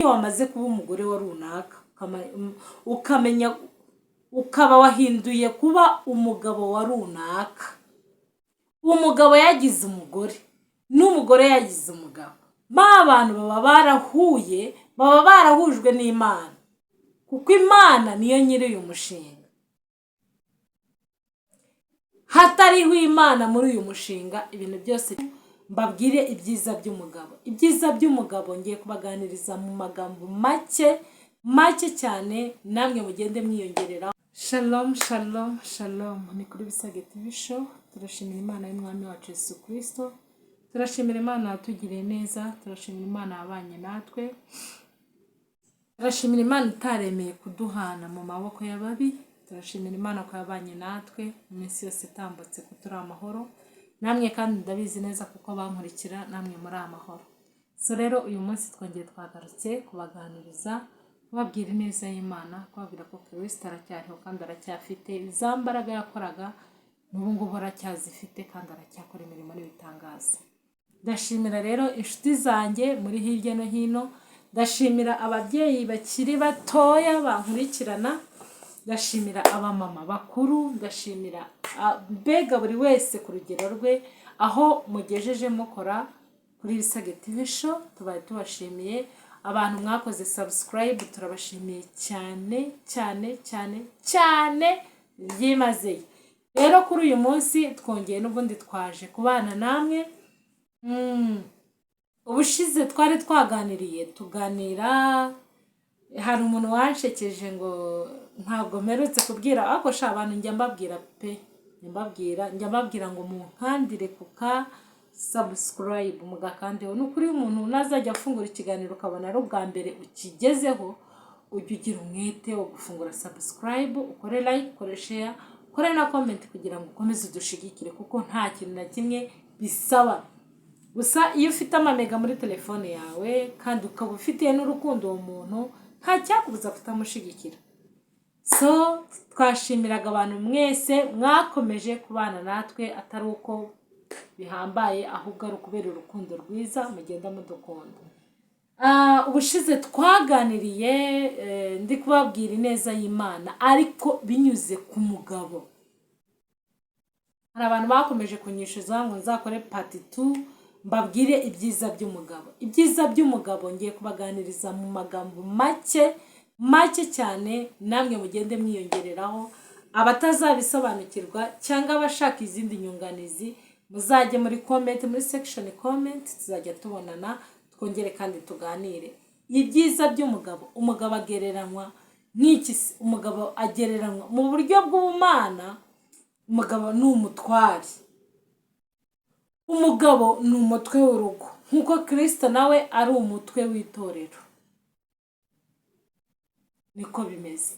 iyo wamaze kuba umugore wa runaka ukamenya ukaba wahinduye kuba umugabo wa runaka, umugabo yagize umugore n'umugore yagize umugabo, ba bantu baba barahuye, baba barahujwe n'Imana, kuko Imana niyo nyiri uyu mushinga. Hatariho Imana muri uyu mushinga, ibintu byose. Mbabwire ibyiza by'umugabo. Ibyiza by'umugabo ngiye kubaganiriza mu magambo make cyane, namwe mugende mwiyongereraho. Shalom shalom shalom, ni kuri Bisage TV show. Turashimira Imana y'Umwami wacu Yesu Kristo, turashimira Imana yatugiriye neza, turashimira Imana yabanye natwe, turashimira Imana itaremeye kuduhana mu maboko y'ababi, turashimira Imana ko yabanye natwe mu minsi yose itambutse ko turi amahoro, namwe kandi ndabizi neza kuko bankurikira namwe muri amahoro. So rero uyu munsi twongeye twagarutse kubaganiriza, kubabwira ineza y'Imana, kubabwira ko Kristo aracyariho kandi aracyafite za mbaraga yakoraga, n'ubu ngubu aracyazifite kandi aracyakora imirimo n'ibitangaza. Ndashimira rero inshuti zanjye muri hirya no hino, ndashimira ababyeyi bakiri batoya bankurikirana, ndashimira abamama bakuru, ndashimira mbega buri wese ku rugero rwe aho mugejeje mukora kuri Bisage TV show. Tubaye tubashimiye abantu mwakoze subscribe, turabashimiye cyane cyane cyane cyane byimazeyo. Rero kuri uyu munsi twongeye n'ubundi twaje kubana namwe. Ubushize twari twaganiriye tuganira, hari umuntu wanshekeje ngo ntabwo mperutse kubwira, ariko sha abantu njya mbabwira pe, njya mbabwira ngo munkandire kuka subscribe mugakandeho. N'ukuri umuntu nazajya afungura ikiganiro ukabona ari ubwa mbere ukigezeho, ujye ugira umwete wo gufungura subscribe, ukore like, ukore share, ukore na comment kugira ngo ukomeze udushigikire, kuko nta kintu na kimwe bisaba. Gusa iyo ufite amamega muri telefone yawe kandi ukaba ufitiye n'urukundo uwo muntu, nta cyakubuza kutamushigikira. So twashimiraga abantu mwese mwakomeje kubana natwe, atari uko bihambaye ahubwo ari ukubera urukundo rwiza mugenda mudukunda. Ubushize twaganiriye ndi kubabwira ineza y'Imana ariko binyuze ku mugabo. Hari abantu bakomeje kunyishuza ngo nzakore part 2 mbabwire ibyiza by'umugabo. Ibyiza by'umugabo ngiye kubaganiriza mu magambo make cyane, namwe mugende mwiyongereraho. Abatazabisobanukirwa cyangwa abashaka izindi nyunganizi, muzajye muri comment, muri section comment, tuzajya tubonana twongere kandi tuganire. Ibyiza by'umugabo. Umugabo agereranywa n'iki? Umugabo agereranywa mu buryo bw'ubumana. Umugabo ni umutware, umugabo ni umutwe w'urugo, nk'uko Kristo nawe ari umutwe w'itorero. Niko bimeze.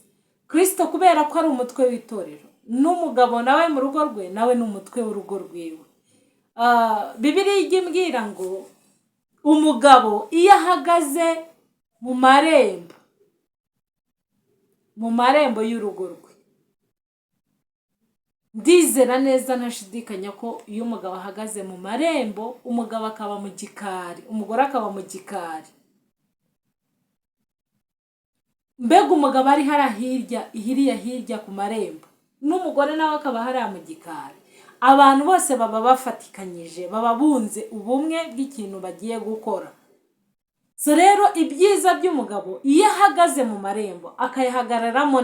Kristo kubera ko ari umutwe w'itorero, n'umugabo nawe mu rugo rwe nawe ni umutwe w'urugo rwiwe. Bibiliya ijya imbwira ngo umugabo iyo ahagaze mu marembo y'urugo rwe, ndizera neza ntashidikanya ko iyo umugabo ahagaze mu marembo, umugabo akaba mu gikari, umugore akaba mu gikari, mbega umugabo ari hariya hirya ku marembo, n'umugore nawe akaba hariya mu gikari, abantu bose baba bafatikanyije, baba bunze ubumwe bw'ikintu bagiye gukora. So rero ibyiza by'umugabo iyo ahagaze mu marembo akayahagararamo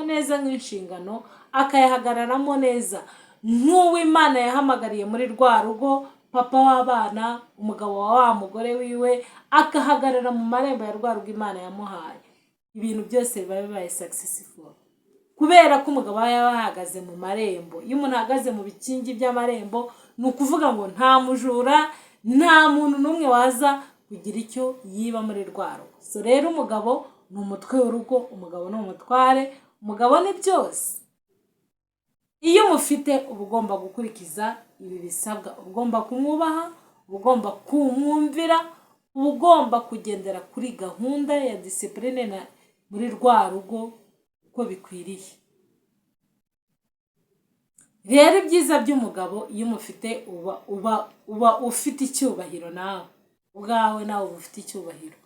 neza nk'inshingano, akayahagararamo neza nk'uw'Imana yahamagariye muri rwa rugo, papa w'abana, umugabo wa wa mugore wiwe, akahagarara mu marembo ya rwa rugo Imana yamuhaye, ibintu byose biba bibaye successful, kubera ko umugabo yaba ahagaze mu marembo. Iyo umuntu ahagaze mu bikingi by'amarembo, ni ukuvuga ngo nta mujura, nta muntu n'umwe waza kugira icyo yiba muri rwa rugo. So rero umugabo ni umutwe w'urugo, umugabo ni umutware, umugabo ni byose. Iyo umufite uba ugomba gukurikiza ibi bisabwa, ugomba kumwubaha, ugomba kumwumvira, ugomba kugendera kuri gahunda ya discipline muri rwa rugo uko bikwiriye. Rero ibyiza by'umugabo iyo umufite uba ufite icyubahiro nawe, ubwawe nawe uba ufite icyubahiro.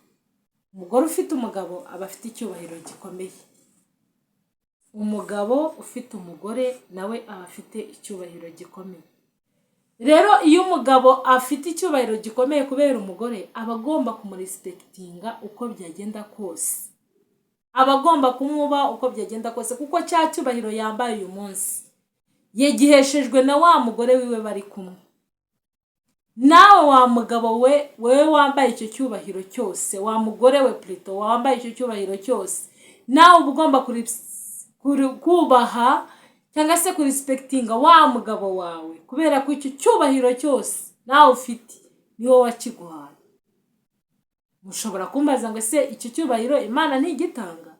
Umugore ufite umugabo aba afite icyubahiro gikomeye. Umugabo ufite umugore nawe aba afite icyubahiro gikomeye. Rero iyo umugabo afite icyubahiro gikomeye kubera umugore, aba agomba kumurespectinga uko byagenda kose. Aba agomba kumwubaha uko byagenda kose, kuko cya cyubahiro yambaye uyu munsi yegiheshejwe na wa mugore wiwe bari kumwe. Nawe wa mugabo wewe wambaye icyo cyubahiro cyose, wa mugore we plutôt wambaye icyo cyubahiro cyose, nawe uba ugomba kubaha cyangwa se kurespectinga wa mugabo wawe, kubera ko icyo cyubahiro cyose nawe ufite ni wowe wakiguhaye. Mushobora kumbaza ngo ese icyo cyubahiro Imana ntigitanga?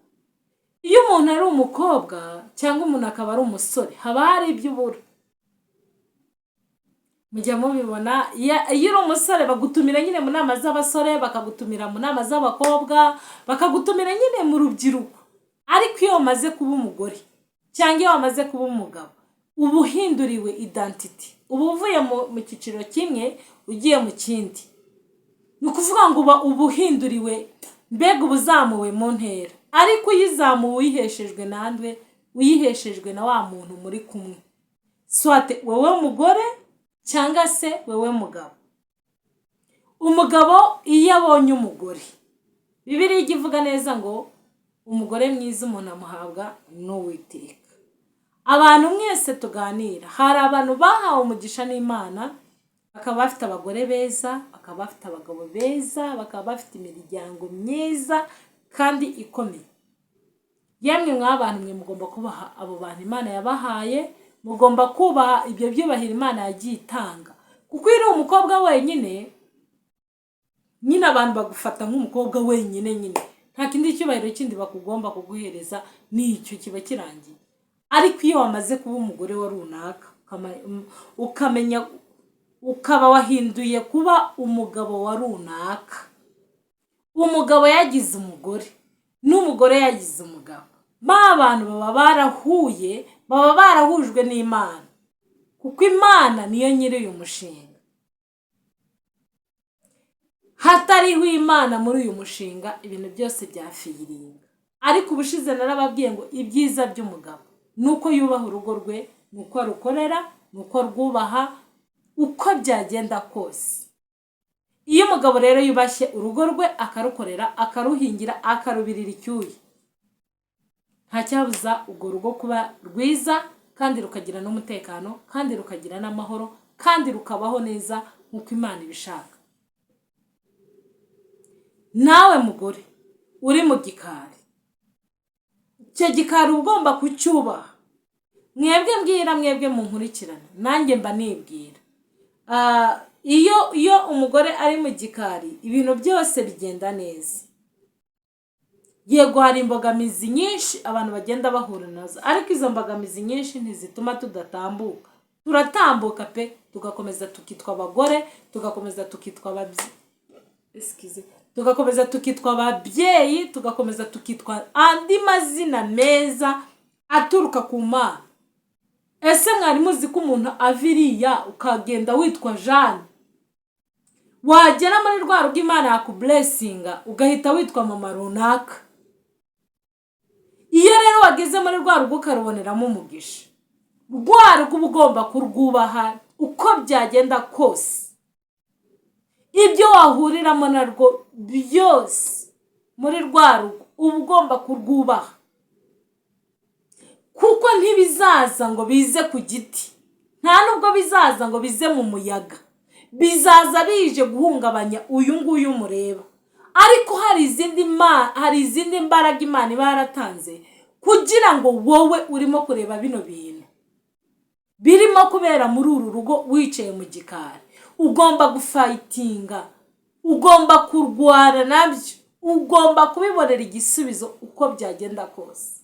Iyo umuntu ari umukobwa cyangwa umuntu akaba ari umusore, haba hari ibyo ubura. Mujya mubibona, iyo uri umusore bagutumira nyine mu nama z'abasore, bakagutumira mu nama z'abakobwa, bakagutumira nyine mu rubyiruko. Ariko iyo wamaze kuba umugore cyangwa iyo wamaze kuba umugabo, uba uhinduriwe identity, uba uvuye mu cyiciro kimwe ugiye mu kindi. Ni ukuvuga ngo uba uhinduriwe, mbega uba uzamuwe mu ntera. Ariko uyizamuwe uyiheshejwe nandwe, uyiheshejwe na wa muntu muri kumwe, swate wowe mugore cyangwa se wewe mugabo. Umugabo iyo abonye umugore, Bibiliya ivuga neza ngo umugore mwiza umuntu amuhabwa n'Uwiteka. Abantu mwese tuganira, hari abantu bahawe umugisha n'Imana, bakaba bafite abagore beza, bakaba bafite abagabo beza, bakaba bafite imiryango myiza kandi ikomeye. Yemwe mw'abantu mwe mugomba kubaha abo bantu Imana yabahaye, mugomba kubaha ibyo byubahiro Imana yagiye itanga. Kuko iri umukobwa wenyine, nyine abantu bagufata nk'umukobwa wenyine nyine, nta kindi cyubahiro kindi bakugomba kuguhereza, n'icyo kiba kirangiye. Ariko iyo wamaze kuba umugore wa runaka, ukamenya, ukaba wahinduye kuba umugabo wa runaka, umugabo yagize umugore n'umugore yagize umugabo, abantu baba barahuye, baba barahujwe n'Imana, kuko Imana niyo nyiri uyu mushinga. Hatariho Imana muri uyu mushinga, ibintu byose byafiyiringa. Ariko ubushize narababwiye ngo ibyiza by'umugabo nuko yubaha urugo rwe, nuko arukorera, nuko rwubaha uko byagenda kose. Iyo umugabo rero yubashye urugo rwe, akarukorera, akaruhingira, akarubirira icyuya, nta cyabuza urwo rugo kuba rwiza kandi rukagira n'umutekano, kandi rukagira n'amahoro, kandi rukabaho neza nk'uko Imana ibishaka. Nawe mugore uri mu gikari, icyo gikari ugomba kucyubaha. Mwebwe mbwira, mwebwe munkurikirana, nanjye mba nibwira. Iyo umugore ari mu gikari, ibintu byose bigenda neza. Yego hari imbogamizi nyinshi abantu bagenda bahura nazo, ariko izo mbogamizi nyinshi ntizituma tudatambuka. Turatambuka pe, tugakomeza tukitwa abagore, tugakomeza tukitwa ababyeyi, tugakomeza tukitwa andi mazina meza aturuka ku Mana. Ese mwari muzi ko umuntu aviriya ukagenda witwa Jeanne, wagera muri rwa rugo Imana yakublessinga ugahita witwa mama runaka? Iyo rero wageze muri rwa rugo ukaruboneramo umugisha, rwa rugo uba ugomba kurwubaha uko byagenda kose. Ibyo wahuriramo narwo byose muri rwa rugo uba ugomba kurwubaha, kuko ntibizaza ngo bize ku giti, nta nubwo bizaza ngo bize mu muyaga, bizaza bije guhungabanya uyu nguyu mureba. Ariko hari izindi mbaraga Imana iba yaratanze kugira ngo wowe urimo kureba bino bintu birimo kubera muri uru rugo wicaye mu gikari, ugomba gufightinga, ugomba kurwana nabyo, ugomba kubibonera igisubizo uko byagenda kose.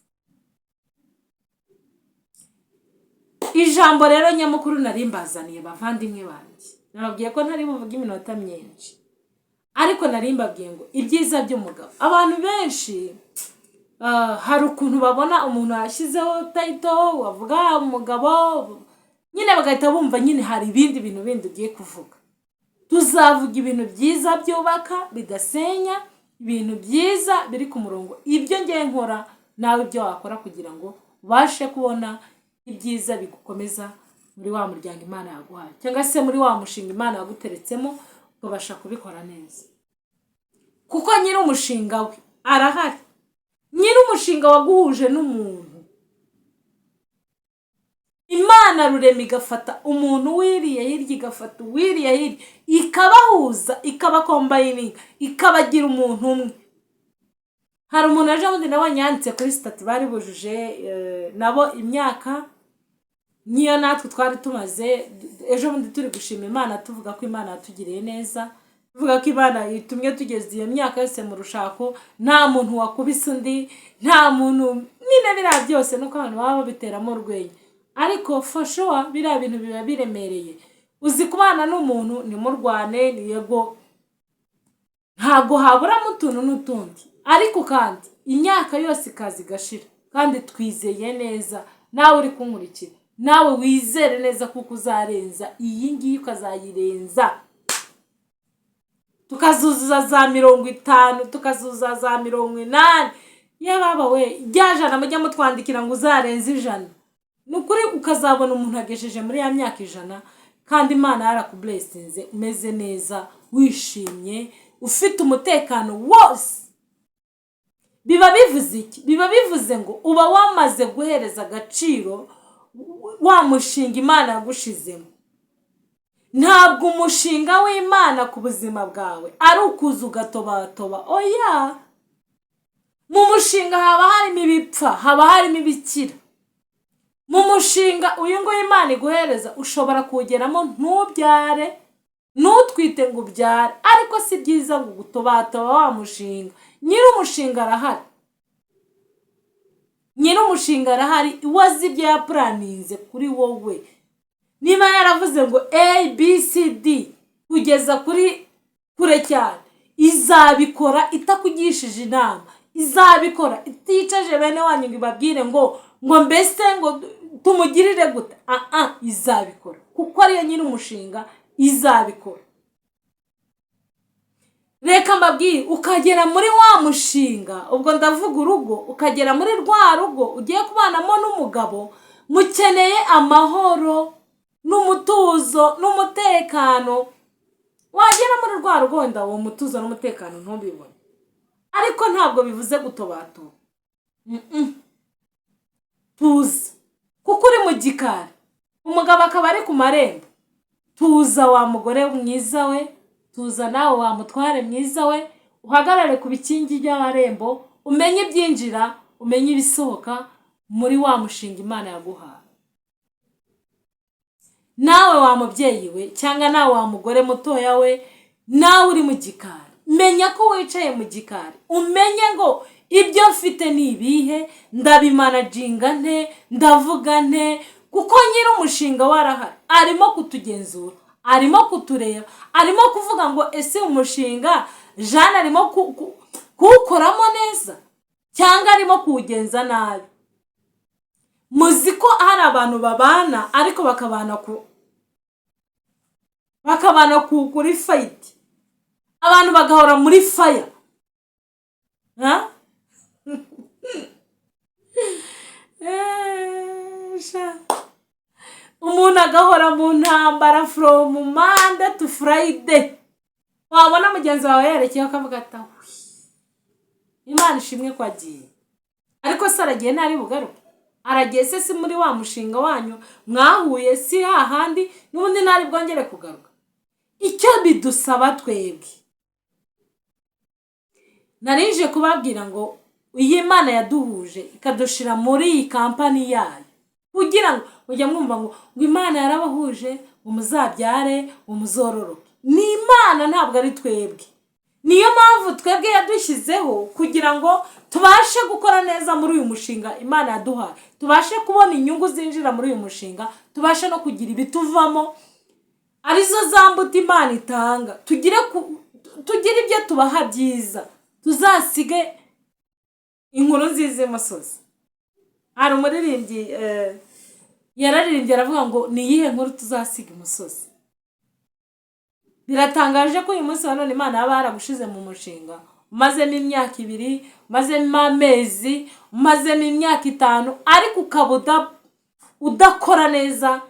Ijambo rero nyamukuru narimbazaniye bavandimwe banjye, nababwiye ko ntari buvuge iminota myinshi, ariko narimbabwiye ngo ibyiza by'umugabo. Abantu benshi hari ukuntu babona umuntu yashyizeho title wavuga umugabo, nyine bagahita bumva nyine hari ibindi bintu bindi ugiye kuvuga. tuzavuga ibintu byiza byubaka bidasenya, ibintu byiza biri ku murongo. Ibyo ngiye nkora nawe ibyo wakora kugira ngo ubashe kubona ibyiza bigukomeza muri wa muryango Imana yaguhaye, cyangwa se muri wa mushinga Imana yaguteretsemo, ukabasha kubikora neza. Kuko nyiri umushinga we arahari. Nyiri umushinga waguhuje n'umuntu. Imana rurema igafata umuntu wiriye hirya, igafata uwiriye hirya, ikabahuza, ikabakombayininga, ikabagira umuntu umwe. Hari umuntu aje undi nawe yanditse kuri stati bari bujuje nabo imyaka niyo natwe twari tumaze. Ejo bundi turi gushima Imana tuvuga ko Imana yatugiriye neza, tuvuga ko Imana yitumye tugeze iyo myaka yose mu rushako, nta muntu wakubise undi, nta muntu nyine biriya byose nuko abantu baba babiteramo urwenya. Ariko for sure biriya bintu biba biremereye. Uzi kubana n'umuntu nimurwane, ni yego ntago haburamo utuntu n'utundi, ariko kandi imyaka yose ikazi gashira, kandi twizeye neza nawe uri kunkurikira, nawe wizere neza kuko uzarenza iyi ngiyi, ukazayirenza, tukazuzuza za 50, tukazuzuza za 80. Yababa we ryajana mujya mutwandikira ngo uzarenza 100. Nukuri ukazabona umuntu agejeje muri ya myaka 100, kandi Imana yarakublessinze, umeze neza, wishimye, ufite umutekano wose. Biba bivuze iki? Biba bivuze ngo uba wamaze guhereza agaciro wa mushinga Imana yagushizemo. Ntabwo umushinga w'Imana ku buzima bwawe ari ukuza ugatobatoba. Oya, mu mushinga haba harimo ibipfa, haba harimo ibikira. Mu mushinga uyu ngo Imana iguhereza ushobora kugeramo ntubyare, nutwite ngo ubyare, ariko si byiza ngo gutobatoba wa mushinga. Nyiri umushinga arahari. Nyiri umushinga arahari, wazi ibyo yaplaninze kuri wowe. Niba yaravuze ngo A, B, C, D kugeza kuri kure cyane, izabikora itakugishije inama, izabikora iticaje bene wanyu ngo ibabwire ngo mbese ngo tumugirire gute. Izabikora kuko ariyo nyiri umushinga, izabikora. Reka mbabwire, ukagera muri wa mushinga, ubwo ndavuga urugo, ukagera muri rwa rugo ugiye kubanamo n'umugabo, mukeneye amahoro n'umutuzo n'umutekano. Wagera muri rwa rugo wenda uwo mutuzo n'umutekano ntubibone, ariko ntabwo bivuze gutobatoba. Tuza, kuko uri mu gikari, umugabo akaba ari ku marembo. Tuza wa mugore mwiza we, tuza nawe wa mutware mwiza we, uhagarare ku bikingi by'amarembo, umenye ibyinjira, umenye ibisohoka muri wa mushinga Imana yaguhaye. Nawe wa mubyeyi we, cyangwa nawe wa mugore mutoya we, nawe uri mu gikari, menya ko wicaye mu gikari, umenye ngo ibyo mfite ni ibihe, ndabimanaginga nte, ndavuga nte, kuko nyiri umushinga warahari, arimo kutugenzura, arimo kutureba, arimo kuvuga ngo ese umushinga Jeanne arimo kuwukoramo neza cyangwa arimo kuwugenza nabi. Muzi ko hari abantu babana ariko bakabana kuri fight, abantu bagahora muri fire. Umuntu agahora mu ntambara from Monday to Friday. Wabona mugenzi wawe yerekeye akavuga ati Imana ishimwe ko agiye, ariko se aragiye ntari bugaruke. Aragiye se si muri wa mushinga wanyu mwahuye, si hahandi n'ubundi ntari bwongere kugaruka. Icyo bidusaba twebwe, narinje kubabwira ngo iyi Imana yaduhuje ikadushira muri iyi kampani yayo, kugira ngo ujye mwumva ngo Imana yarabahuje, umuzabyare, umuzororoke. Ni Imana, ntabwo ari twebwe. Niyo mpamvu twebwe yadushyizeho kugira ngo tubashe gukora neza muri uyu mushinga Imana yaduhaye, tubashe kubona inyungu zinjira muri uyu mushinga, tubashe no kugira ibituvamo arizo zambuta Imana itanga, tugire ibyo tubaha byiza, tuzasige inkuru nziza y'umusozi. Hari umuririmbyi yararirimbye aravuga ngo ni iyihe nkuru tuzasiga umusozi. biratangaje ko uyu munsi wa none Imana yaba yaragushize mu mushinga umazemo imyaka 2, umazemo amezi, umazemo imyaka 5, ariko ukaba udakora neza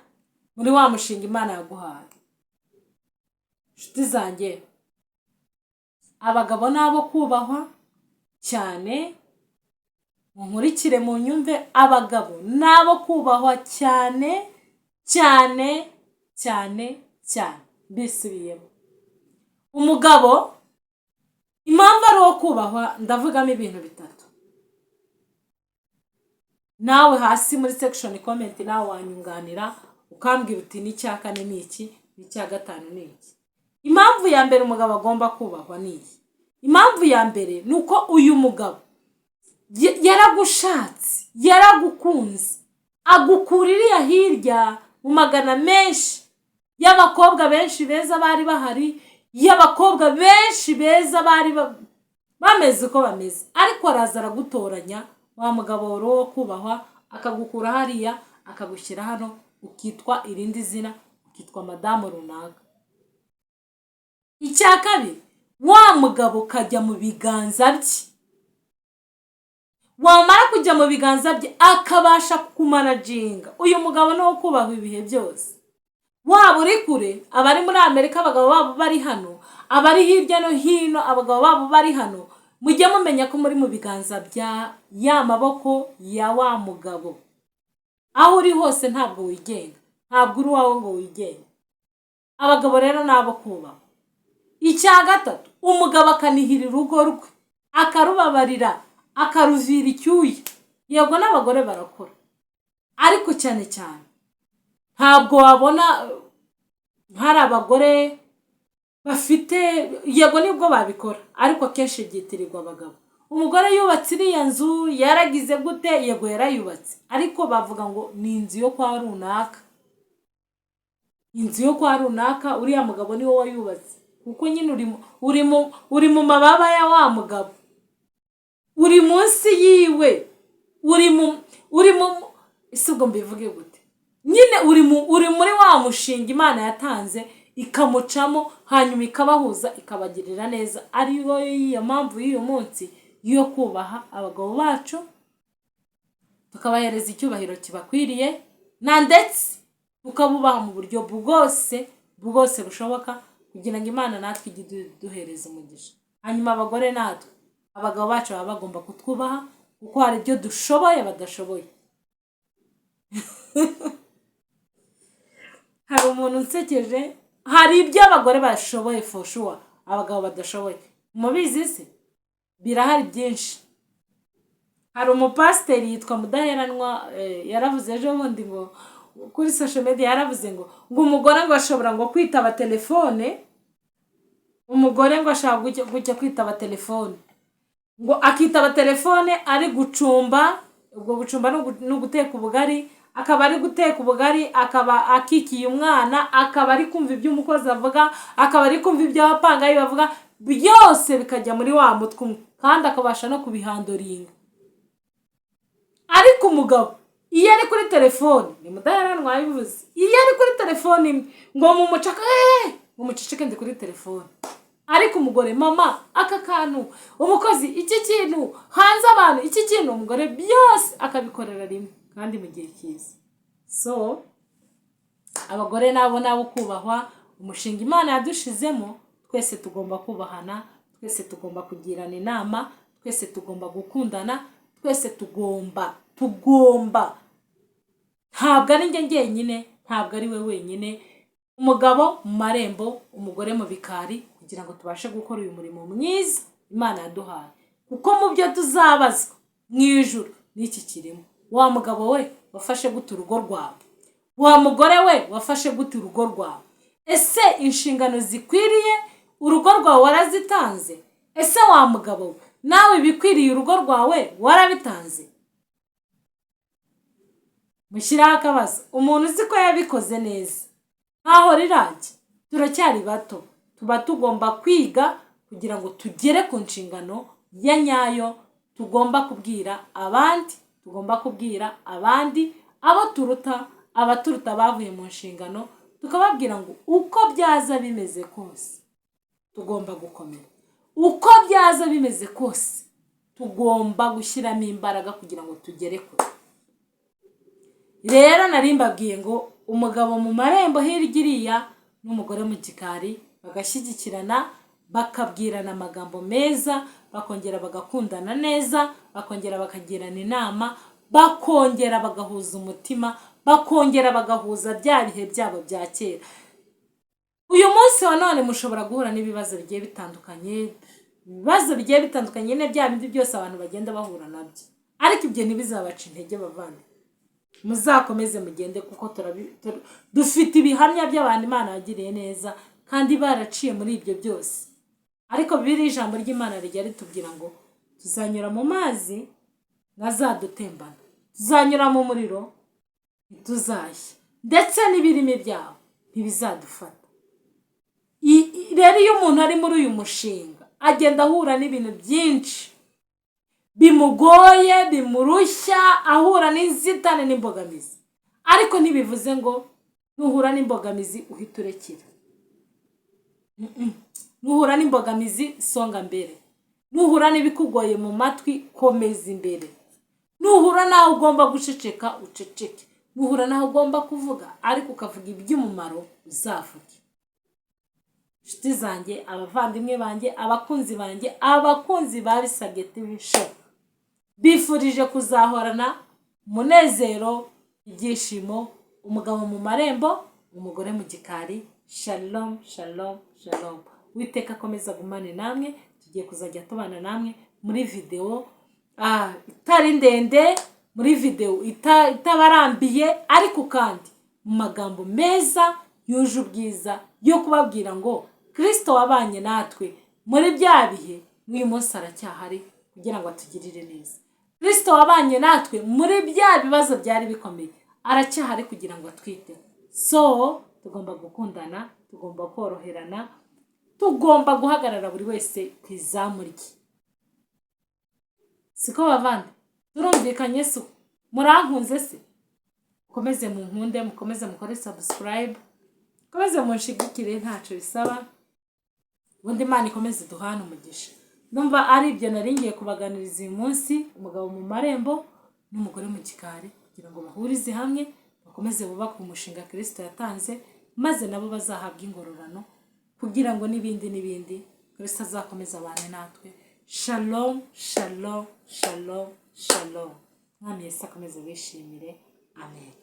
muri wa mushinga Imana yaguhaye. Nshuti zanjye, abagabo nabo kubahwa cyane, munkurikire mu nyumve, abagabo nabo kubahwa cyane cyane cyane cyane. Mbisubiyemo, umugabo impamvu ari wo kubahwa ndavugamo ibintu bitatu. Nawe hasi muri section comment nawe wanyunganira ukambwira uti n'icya 4 ni iki, n'icya 5 ni iki. Impamvu ya mbere umugabo agomba kubahwa ni iki? Impamvu ya mbere nuko uyu mugabo yaragushatse, yaragukunze, agukuririya hirya mu magana menshi y'abakobwa benshi beza bari bahari, y'abakobwa benshi beza bari bameze uko bameze, ariko araza aragutoranya. Wa mugabo wo kubahwa akagukura hariya akagushyira hano, ukitwa irindi zina, ukitwa madamu runaka. Icya kabiri, wa mugabo kajya mu biganza bye, wamara kujya mu biganza bye akabasha kumanajinga. Uyu mugabo no kubahwa ibihe byose. Waba uri kure, abari muri Amerika abagabo babo bari hano, abari hirya no hino abagabo babo bari hano, mujye mumenya ko muri mu biganza bya ya maboko ya wa mugabo. Aho uri hose ntabwo wigenga, ntabwo uri wawe ngo wigenga. Abagabo rero nabo kubahwa. Icya gatatu, umugabo akanihira urugo rwe, akarubabarira, akaruvira icyuya. Yego n'abagore barakora, ariko cyane cyane ntabwo wabona hari abagore bafite, yego nibwo babikora, ariko kenshi byitirirwa abagabo. Umugore yubatse iriya nzu yaragize gute, yego yarayubatse, ariko bavuga ngo ni inzu yo kwa runaka. Inzu yo kwa runaka, uriya mugabo ni wowe wayubatse, kuko nyine uri mu mababa ya wa mugabo, uri munsi yiwe, uri mu isubwo mbivuge gute, nyine uri muri wa mushinga Imana yatanze ikamucamo, hanyuma ikabahuza, ikabagirira neza. Ari yo iyo mpamvu y'uyu munsi yo kubaha abagabo bacu, tukabahereza icyubahiro kibakwiriye, na ndetse tukabubaha mu buryo bwose bushoboka, kugira ngo Imana natwe ijye duhereza umugisha. Hanyuma abagore natwe, abagabo bacu baba bagomba kutwubaha, kuko hari ibyo dushoboye badashoboye. Hari umuntu unsekeje, hari ibyo abagore bashoboye for sure abagabo badashoboye. Mubizi se? Birahari byinshi. Hari umupasiteri yitwa Mudaheranwa, yaravuze ejo bundi ngo kuri social media, yaravuze ngo umugore ngo ashobora ngo kwitaba telefone, umugore ngo ashaka kujya kwitaba telefone, ngo akitaba telefone ari gucumba. Ubwo gucumba no guteka ubugari, akaba ari guteka ubugari, akaba akikiye umwana, akaba ari kumva ibyo umukozi avuga, akaba ari kumva ibyo abapangayi bavuga, byose bikajya muri wa mutwe umwe, kandi akabasha no kubihandoringa. Ariko umugabo iyo ari kuri telefone, ni Mudaheranwa yabivuze, iyo ari kuri telefone ngo mumuceceke ndi kuri telefone. Ariko umugore, mama aka kantu, umukozi iki kintu, hanze abantu iki kintu, umugore byose akabikorera rimwe kandi mu gihe cyiza. So abagore nabo kubahwa, umushinga Imana yadushizemo, twese tugomba kubahana, twese tugomba kugirana inama, twese tugomba gukundana, twese tugomba ntabwo ari njye njyenyine, ntabwo ari we wenyine. Umugabo mu marembo, umugore mu bikari, kugira ngo tubashe gukora uyu murimo mwiza Imana yaduhaye, kuko mu byo tuzabazwa mu ijuru n'iki kirimo. Wa mugabo we wafashe gute urugo rwawe? Wa mugore we wafashe gute urugo rwawe? Ese inshingano zikwiriye urugo rwawe warazitanze? Ese wa mugabo we nawe bikwiriye urugo rwawe warabitanze? Mushyiraho akabazo umuntu uzi ko yabikoze neza, ntaho rirajya. Turacyari bato, tuba tugomba kwiga kugira ngo tugere ku nshingano ya nyayo. Tugomba kubwira abandi, abo turuta, abaturuta bavuye mu nshingano, tukababwira ngo uko byaza bimeze kose tugomba gukomera, uko byaza bimeze kose tugomba gushyiramo imbaraga kugira ngo tugere kure. Rero nari mbabwiye ngo umugabo mu marembo hirya iriya n'umugore mu gikari bagashyigikirana, bakabwirana amagambo meza, bakongera bagakundana neza, bakongera bakagirana inama, bakongera bagahuza umutima, bakongera bagahuza bya bihe byabo bya kera. Uyu munsi wa none mushobora guhura n'ibibazo bigiye bitandukanye, ibibazo bigiye bitandukanye ne bya bindi byose abantu bagenda bahura nabyo, ariko ibyo ntibizabaca intege bavandi. Muzakomeze mugende kuko dufite ibihamya by'abantu Imana yagiriye neza kandi baraciye muri ibyo byose. Ariko bibiri ijambo ry'Imana rijya ritubwira ngo tuzanyura mu mazi ntazadutembana, tuzanyura mu muriro ntituzashya, ndetse n'ibirimi byawo ntibizadufata. Rero iyo umuntu ari muri uyu mushinga agenda ahura n'ibintu byinshi bimugoye, bimurushya, ahura n'inzitane n'imbogamizi, ariko ntibivuze ngo nuhura n'imbogamizi uhita urekera. Nuhura n'imbogamizi songa mbere, nuhura n'ibikugoye mu matwi komeza imbere, nuhura naho ugomba guceceka uceceke, nuhura naho ugomba kuvuga ariko ukavuga iby'umumaro uzavuge. Inshuti zanjye, abavandimwe banjye, abakunzi banjye, abakunzi ba Bisabwe TV Show, bifurije kuzahorana umunezero, ibyishimo, umugabo mu marembo, umugore mu gikari. Shalom, shalom, shalom. Uwiteka akomeza gumane namwe, tugiye kuzajya tubana namwe muri video itari ndende, muri video itabarambiye, ariko kandi mu magambo meza yuje ubwiza yo kubabwira ngo Kristo wabanye natwe muri bya bihe n'uyu munsi aracyahari kugira ngo atugirire neza. Kristo wabanye natwe muri bya bibazo byari bikomeye aracyahari kugira ngo atwiteho. So tugomba gukundana, tugomba koroherana, tugomba guhagarara buri wese ku izamu rye. Siko bavandi, turumvikanye se? Murankunze se? Mukomeze munkunde, mukomeze mukore subscribe, mukomeze munshigikire, ntacyo bisaba, ubundi Imana ikomeze duhana umugisha. Ndumva ari ibyo nari ngiye kubaganiriza uyu munsi, umugabo mu marembo n'umugore mu gikari, kugira ngo bahurize hamwe bakomeze bubaka umushinga Kristo yatanze, maze nabo bazahabwa ingororano, kugira ngo n'ibindi Kristo azakomeza abane natwe. Shalom, shalom, shalom, shalom. Mwami Yesu akomeze bishimire. Amen.